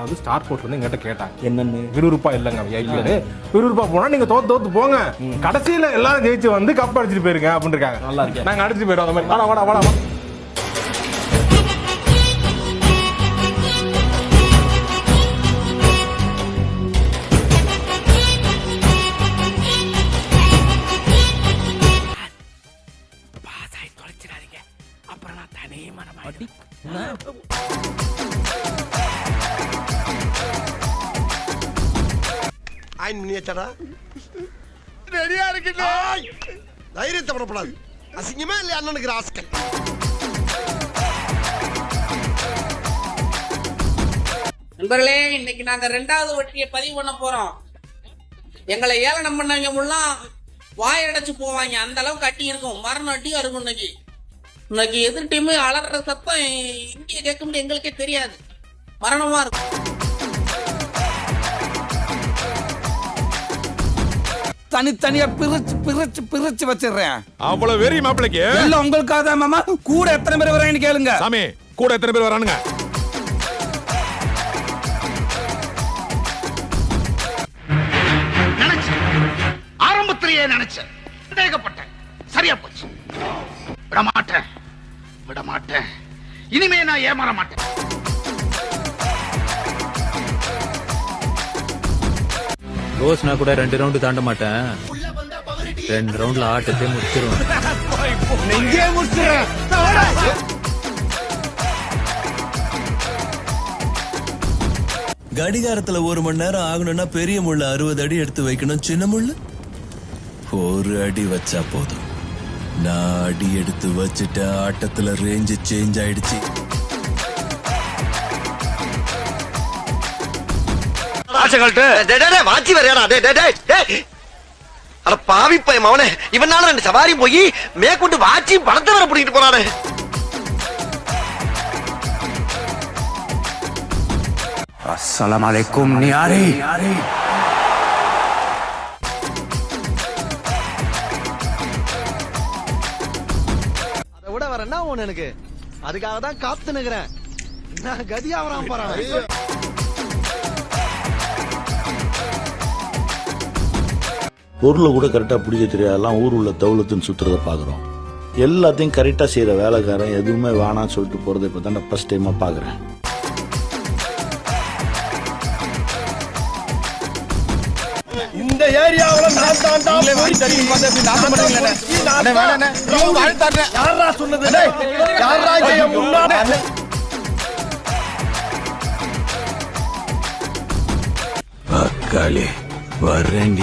அதாவது star sports வந்து எங்கிட்ட கேட்டாங்க என்னன்னு விறுவிறுப்பா இல்லைங்க ஐபிஎல் விறுவிறுப்பா போனா நீங்க தோத்து போங்க கடைசியில எல்லாரும் ஜெயிச்சு வந்து கப் அடிச்சுட்டு போயிருங்க அப்படின்னு இருக்காங்க. நல்லா இருக்கு. நாங்க அடிச்சுட்டு போயிடும் அந்த மாதிரி வாடா வாடா வாடா. அப்புறம் நான் தனி மனமாட்டி ரெடியா இருக்கு. தைரியத்தை விடப்படாது. அசிங்கமா இல்லையா அண்ணனுக்கு ராஸ்கல். நண்பர்களே, இன்னைக்கு நாங்க 2வது வட்டியை பதிவு பண்ண போறோம். எங்களை ஏளனம் பண்ணவங்க முல்லாம் வாயடைச்சு போவாங்க. அந்த அளவுக்கு அட்டி இருக்கும், மரணம் அட்டியா இருக்கும். இன்னைக்கு எதிர் டீம் அலற சத்தம் இங்கே கேட்க முடியும், எங்களுக்கே தெரியாது, மரணமா இருக்கும். தனித்தனியா பிரிச்சு பிரிச்சு பிரிச்சு வச்சிடுறேன். அவ்வளவு வெறி மாப்பிளைக்கு இல்ல உங்களுக்காக தான் மாமா. கூட எத்தனை பேர் வராங்கன்னு கேளுங்க. சாமி, கூட எத்தனை பேர் வரானுங்க? ஆரம்பத்திலேயே நினைச்சேன், சந்தேகப்பட்டேன். சரியா போச்சு. விட மாட்டேன். இனிமே நான் ஏமாற மாட்டேன். ரோஸ்னா கூட 2 ரவுண்டு தாண்ட மாட்டேன். 2 ரவுண்ட்ல ஆட்டத்தை முடிச்சிருவேன். கடிகாரத்துல 1 மணி நேரம் ஆகணும்னா பெரிய முள்ள 60 அடி எடுத்து வைக்கணும். சின்ன முள்ள 1 அடி வச்சா போதும். நான் அடி எடுத்து வச்சுட்ட ஆட்டத்துல ரேஞ்ச் சேஞ்ச் ஆயிடுச்சு. வாட்சி வரையாடா. அட பாவி பையன் மவனே, இவனால 2 சவாரி போய் மேற்கொண்டு வாட்சி பணத்தை வர பிடிக்கிட்டு போறானே. அஸ்ஸலாமு அலைக்கும். நீ யாரு? அதை விட வர என்ன ஒண்ணு எனக்கு, அதுக்காக தான் காத்து நிக்கிறேன். நான் கதியா வராம போறேன். பொருளை கூட கரெக்டாக பிடிக்க தெரியாதெல்லாம் ஊர் உள்ள தௌலத்துன்னு சுற்றுறதை பார்க்குறோம். எல்லாத்தையும் கரெக்டாக செய்கிற வேலைக்காரன் எதுவுமே வேணான்னு சொல்லிட்டு போகிறத இப்போ தான் நான் ஃபர்ஸ்ட் டைமாக பார்க்குறேன். இந்த ஏரியாவுல நான் தாண்டா யாரா சொன்னது? யாரா முன்னாடி அக்காளி வர்றேங்க.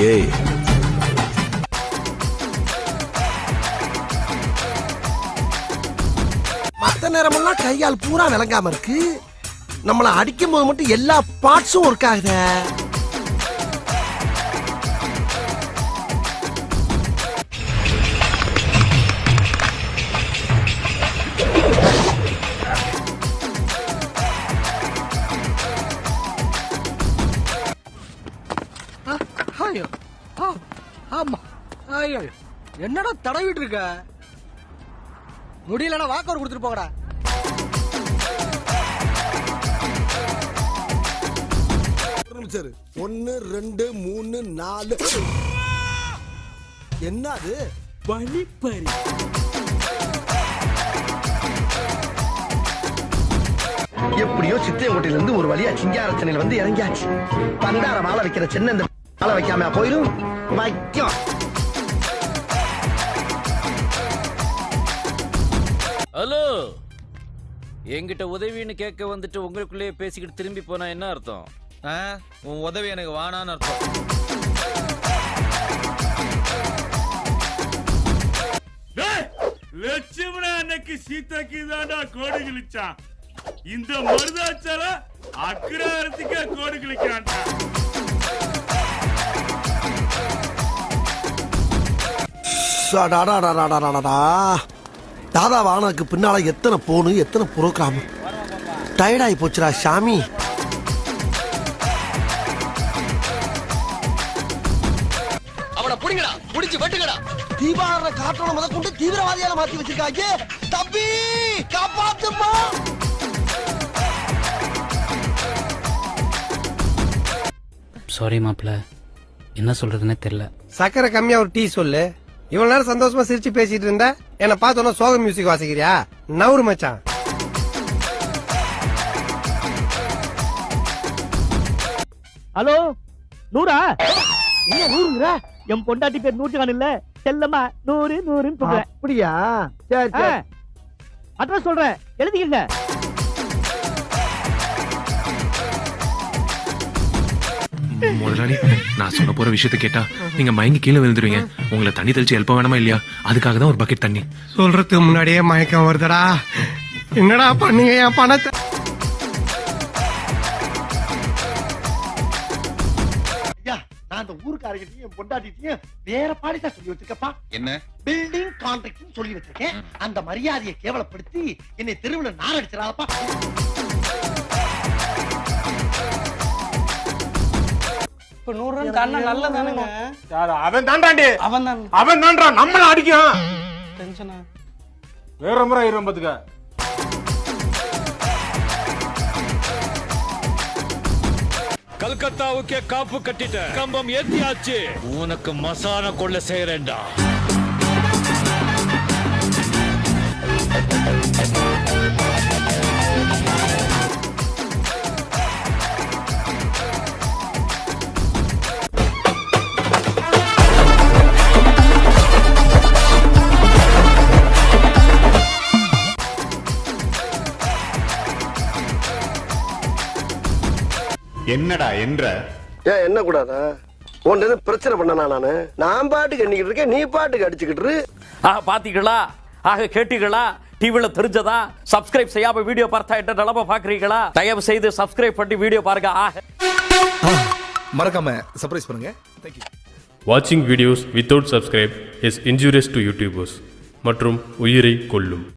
மத்த நேரமெல்லாம் கையால் பூரா விளங்காம இருக்கு. நம்மள அடிக்கும் போது மட்டும் எல்லா பார்ட்ஸும் ஒர்க் ஆகுது. என்னடா தடவிட்டு இருக்க? முடியலன்னா வாக்கர் கொடுத்துட்டு போகடா. சரி, 1 2 3 4. என்னது? பனிப்பறி. எப்படியோ சித்தையங்கோட்டையில இருந்து ஒரு வழியா சிங்காரச்சனையில வந்து இறங்கியாச்சு. பண்டார மாலை வைக்கிற சின்ன இந்த மாலை வைக்காம போயிடும். வைக்கும். ஹலோ, என்கிட்ட உதவின்னு கேட்க வந்துட்டு உங்களுக்குள்ளேயே பேசிக்கிட்டு திரும்பி போனா என்ன அர்த்தம்? உன் உதவி எனக்கு வானான்னு அர்த்தம். லட்சுமண அன்னைக்கு சீதாக்கு தாண்டா கோடு கிழிச்சான். இந்த மருதாச்சால அக்ரஹாரத்துக்கே கோடு கிழிக்கிறான். தாதா வானக்கு பின்னால எத்தனை போனு, எத்தனை புரோகிராம். டயர்டாகி போச்சுடா சாமி. அவனை புடிங்கடா, புடிச்சு வெட்டுங்கடா. தீபாவளி காட்டணும் முத கொண்டு தீவிரவாதியால மாத்தி வச்சிருக்காங்க. தம்பி காப்பாத்துமா. சாரி மாப்பிள்ள, என்ன சொல்றதுன்னே தெரியல. சக்கரை கம்மியா ஒரு டீ சொல்லு. இவ்வளவு நேரம் சந்தோஷமா சிரிச்சு பேசிட்டு இருந்த, என்ன பார்த்தோன்னா சோக மியூசிக் வாசிக்கிறியா? நவுறு மச்சான். ஹலோ நூறா? என்ன நூறுங்கற? என் பொண்டாட்டி பேர் நூறுகான் இல்ல, செல்லம்மா நூறு நூறுன்னு சொல்றேன். அப்படியா? சரி சரி. அட்ரஸ் சொல்றேன், எழுதிக்கங்க. முதலாளி, நான் சொல்ல போற விஷயத்த கேட்டா நீங்க மயங்கி கீழே விழுந்துருவீங்க. உங்களை தண்ணி தெளிச்சு எழுப்ப வேணாமா இல்லையா? அதுக்காக தான் ஒரு பக்கெட் தண்ணி. சொல்றதுக்கு முன்னாடியே மயக்கம் வருதுடா. என்னடா பண்ணீங்க என் பணத்தை? நான் அந்த ஊருக்காரர்கிட்டயும் என் பொண்டாட்டிட்டையும் வேற பாடிதான் சொல்லி வச்சிருக்கப்பா. என்ன? பில்டிங் கான்ட்ராக்ட் சொல்லி வச்சிருக்கேன். அந்த மரியாதையை கேவலப்படுத்தி என்னை தெருவுல நாரடிச்சிடாதப்பா. இப்ப 100 ரன் கண்ணா நல்லதானுங்க. அவன் தாண்டாண்டி, அவன் தான் அவன் தான்றா நம்மள அடிக்கும். டென்ஷனா வேற முறை இரும்பத்துக்க. கல்கத்தாவுக்கே காப்பு கட்டிட்ட, கம்பம் ஏத்தியாச்சு, உனக்கு மசான கொள்ள செய்யறேன்டா. என்னடா என்ற ஏன் என்ன கூடாதா? உன்ன பிரச்சனை பண்ணனா நானு? நான் பாட்டுக்கு எண்ணிக்கிட்டு இருக்கேன், நீ பாட்டுக்கு அடிச்சுக்கிட்டு இரு. பாத்தீங்களா? ஆக கேட்டீங்களா? டிவில தெரிஞ்சதா? சப்ஸ்கிரைப் செய்யாம வீடியோ பார்த்தா என்ன நிலைமை பாக்குறீங்களா? தயவு செய்து சப்ஸ்கிரைப் பண்ணி வீடியோ பாருங்க. மறக்காம சர்ப்ரைஸ் பண்ணுங்க. தேங்க்யூ. வாட்சிங் videos without subscribe is injurious to YouTubers மற்றும் உயிரை கொல்லும்.